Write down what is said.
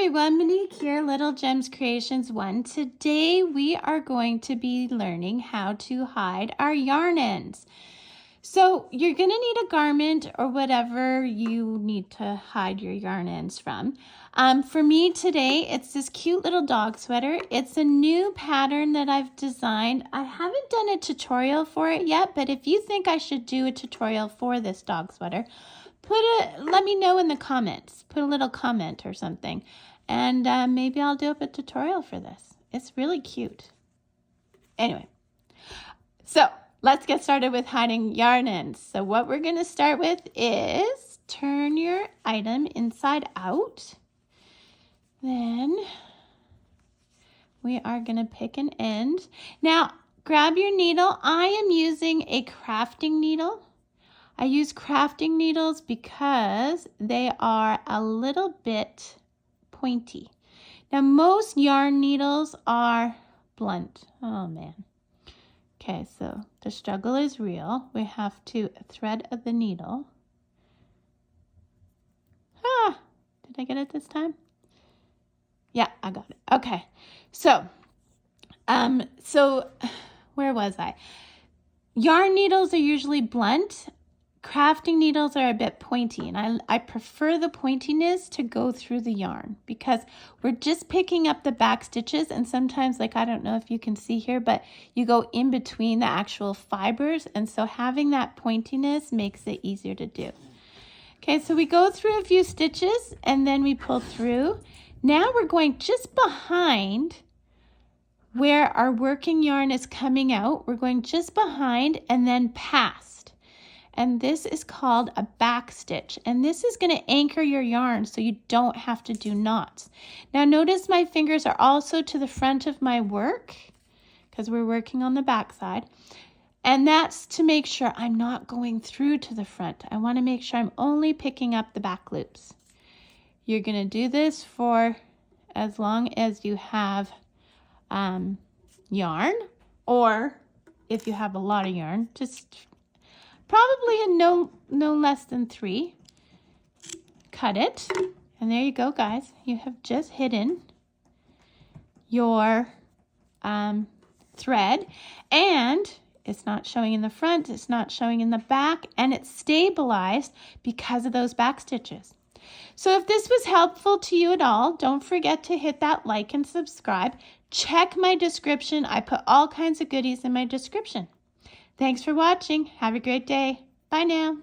everyone, Monique here, Little Gems Creations 1. Today we are going to be learning how to hide our yarn ends. So you're going to need a garment or whatever you need to hide your yarn ends from. For me today, it's this cute little dog sweater. It's a new pattern that I've designed. I haven't done a tutorial for it yet, but if you think I should do a tutorial for this dog sweater, let me know in the comments. Put a little comment or something, and maybe I'll do up a tutorial for this. It's really cute. Anyway, so let's get started with hiding yarn ends. So what we're going to start with is turn your item inside out. Then we are going to pick an end. Now grab your needle. I am using a crafting needle. I use crafting needles because they are a little bit pointy. Now most yarn needles are blunt. Oh man. Okay, so the struggle is real. We have to thread the needle. Ah, did I get it this time? Yeah, I got it. Okay, so where was I? Yarn needles are usually blunt. Crafting needles are a bit pointy, and I prefer the pointiness to go through the yarn because we're just picking up the back stitches, and sometimes, like, I don't know if you can see here, but you go in between the actual fibers, and so having that pointiness makes it easier to do. Okay, so we go through a few stitches and then we pull through. Now we're going just behind where our working yarn is coming out. We're going just behind and then past. And this is called a back stitch. And this is going to anchor your yarn so you don't have to do knots. Now notice my fingers are also to the front of my work because we're working on the back side. And that's to make sure I'm not going through to the front. I want to make sure I'm only picking up the back loops. You're going to do this for as long as you have yarn, or if you have a lot of yarn, just probably in no less than 3. Cut it. And there you go, guys. You have just hidden your thread. And it's not showing in the front. It's not showing in the back. And it's stabilized because of those back stitches. So if this was helpful to you at all, don't forget to hit that like and subscribe. Check my description. I put all kinds of goodies in my description. Thanks for watching. Have a great day. Bye now.